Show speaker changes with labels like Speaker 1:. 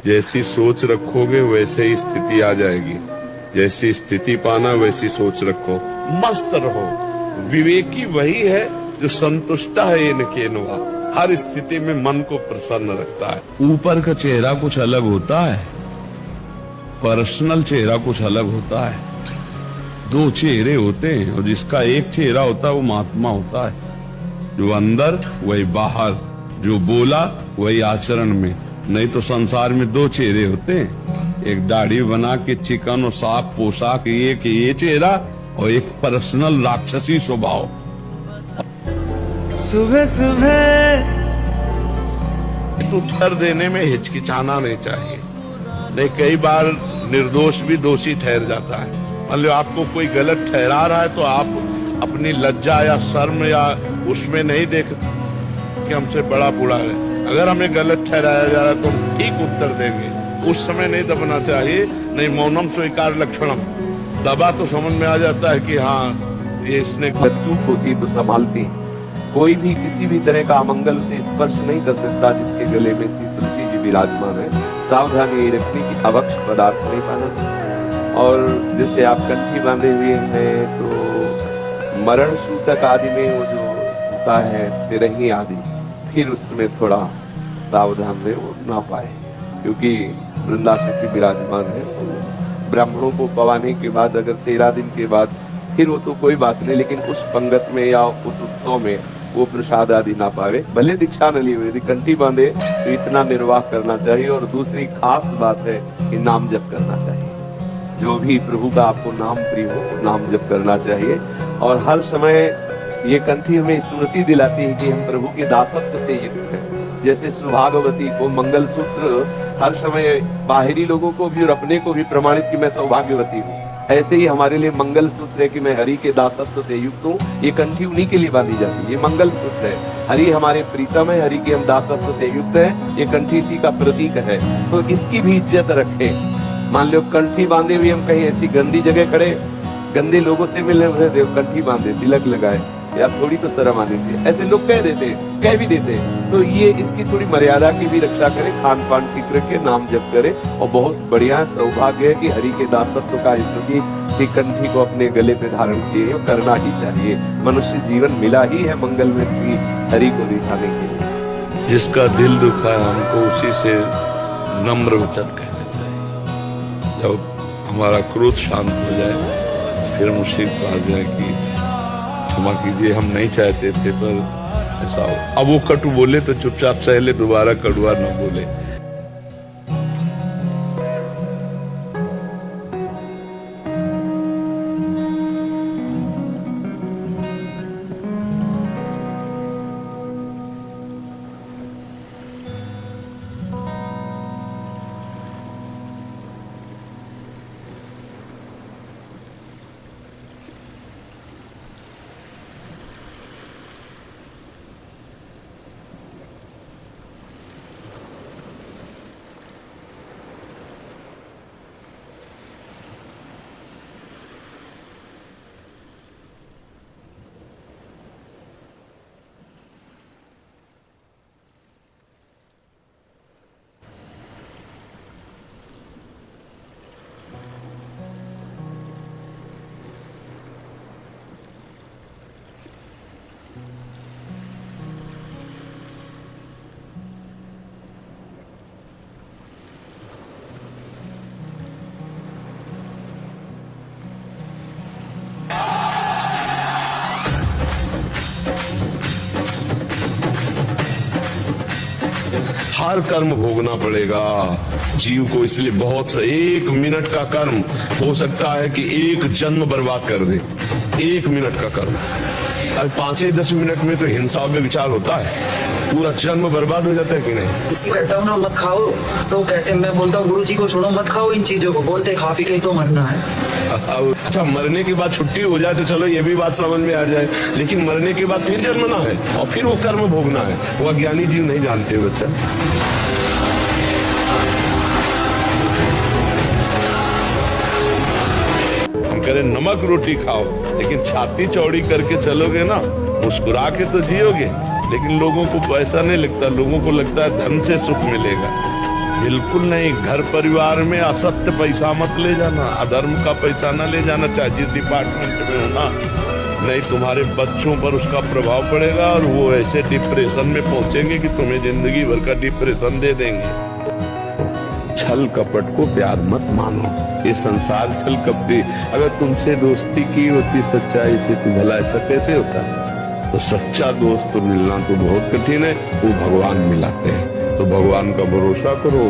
Speaker 1: जैसी सोच रखोगे वैसे ही स्थिति आ जाएगी। जैसी स्थिति पाना वैसी सोच रखो, मस्त रहो। विवेकी वही है जो संतुष्ट है इनके नुआ, हर स्थिति में मन को प्रसन्न रखता है। ऊपर का चेहरा कुछ अलग होता है, पर्सनल चेहरा कुछ अलग होता है। दो चेहरे होते हैं और जिसका एक चेहरा होता है वो महात्मा होता है। जो अंदर वही बाहर, जो बोला वही आचरण में। नहीं तो संसार में दो चेहरे होते हैं, एक दाढ़ी बना के चिकन और साफ पोशाक ये चेहरा, और एक पर्सनल राक्षसी स्वभाव।
Speaker 2: सुबह सुबह
Speaker 1: तो उत्तर देने में हिचकिचाना नहीं चाहिए। नहीं, कई बार निर्दोष भी दोषी ठहर जाता है। मान लो आपको कोई गलत ठहरा रहा है तो आप अपनी लज्जा या शर्म या उसमें नहीं देख कि हमसे बड़ा बूढ़ा है। अगर हमें गलत ठहराया जा रहा है तो हम ठीक उत्तर देंगे, उस समय नहीं दबना चाहिए। नहीं, मौनम स्वीकार लक्षणम, दबा तो समझ में आ जाता है कि हाँ ये इसने
Speaker 3: चूक होती तो संभालती। कोई भी किसी भी तरह का अमंगल से स्पर्श नहीं कर सकता जिसके गले में श्री तुलसी जी विराजमान है। सावधानी यही रखनी कि अवक्ष पदार्थ नहीं पाना। और जैसे आप कंठी बांधे हुए हैं तो मरण सूतक आदि में वो जो होता है तिरही आदि, फिर उसमें थोड़ा सावधान रहे वो ना पाए, क्योंकि वृंदावन की विराजमान है। तो ब्राह्मणों को पवाने के बाद अगर 13 दिन के बाद फिर वो तो कोई बात नहीं, लेकिन उस पंगत में या उस उत्सव में वो प्रसाद आदि ना पावे। भले दीक्षा न लिए हुए, यदि कंठी बांधे तो इतना निर्वाह करना चाहिए। और दूसरी खास बात है कि नाम जप करना चाहिए। जो भी प्रभु का आपको नाम प्रिय हो वो नाम जप करना चाहिए। और हर समय ये कंठी हमें स्मृति दिलाती है कि हम प्रभु के दासत्व से युक्त हैं। जैसे सुभागवती को मंगलसूत्र हर समय बाहरी लोगों को भी और अपने को भी प्रमाणित कि मैं सौभाग्यवती हूँ, ऐसे ही हमारे लिए मंगल सूत्र है कि मैं हरि के दासत्व से युक्त हूँ। ये कंठी उन्हीं के लिए बांधी जाती है, ये मंगल सूत्र है। हरि हमारे प्रीतम है, हरि के हम दासत्व से युक्त है। ये कंठी इसी का प्रतीक है, तो इसकी भी इज्जत रखें। मान लो कंठी बांधे हुए हम कहीं ऐसी गंदी जगह खड़े, गंदे लोगों से मिलने वाले देव कंठी बांधे, तिलक लगाए, यार थोड़ी तो शर्म आनी चाहिए। ऐसे लोग कह देते, कह भी देते। तो ये इसकी थोड़ी मर्यादा की भी रक्षा करें, खान पान ठीक रखे, नाम जप करे। और बहुत बढ़िया सौभाग्य है कि हरि के दासत्व का क्योंकि श्री कंठी को अपने गले पे धारण किए करना ही चाहिए। मनुष्य जीवन मिला ही है मंगल में श्री हरि को दिखाने के लिए।
Speaker 1: जिसका दिल दुखा है हमको उसी से नम्र वचन कहने चाहिए। जब हमारा क्रोध शांत हो जाए फिर हम उसी बात जाए कि क्षमा कीजिए, हम नहीं चाहते थे पर ऐसा हो। अब वो कटु बोले तो चुपचाप सह ले, दोबारा कड़ुआ न बोले। हर कर्म भोगना पड़ेगा जीव को, इसलिए बहुत सा 1 मिनट का कर्म हो सकता है कि 1 जन्म बर्बाद कर दे। 1 मिनट का कर्म, अब 5-10 मिनट में तो हिंसा में विचार होता है, पूरा जन्म बर्बाद हो जाता है कि नहीं।
Speaker 4: किसी कहता हूँ ना मत खाओ तो कहते हैं, मैं बोलता हूँ गुरु जी को सुनो मत खाओ इन चीजों को, बोलते खा पी के तो मरना है।
Speaker 1: अच्छा, मरने के बाद छुट्टी हो जाए तो चलो ये भी बात समझ में आ जाए, लेकिन मरने के बाद फिर जन्मना है और फिर वो कर्म भोगना है, वो अज्ञानी जीव नहीं जानते बच्चा। हम कह रहे नमक रोटी खाओ, लेकिन छाती चौड़ी करके चलोगे ना, मुस्कुरा के तो जियोगे, लेकिन लोगों को ऐसा नहीं लगता। लोगों को लगता है धन से सुख मिलेगा। बिल्कुल नहीं। घर परिवार में असत्य पैसा मत ले जाना, अधर्म का पैसा न ले जाना, चाहे जिस डिपार्टमेंट में हो ना, नहीं तुम्हारे बच्चों पर उसका प्रभाव पड़ेगा और वो ऐसे डिप्रेशन में पहुंचेंगे कि तुम्हें जिंदगी भर का डिप्रेशन दे देंगे। छल कपट को प्यार मत मानो, ये संसार छल कपटी। अगर तुमसे दोस्ती की होती सच्चाई से तो भला ऐसा कैसे होता? तो सच्चा दोस्त तो मिलना तो बहुत कठिन है, वो भगवान मिलाते हैं। तो भगवान का भरोसा करो।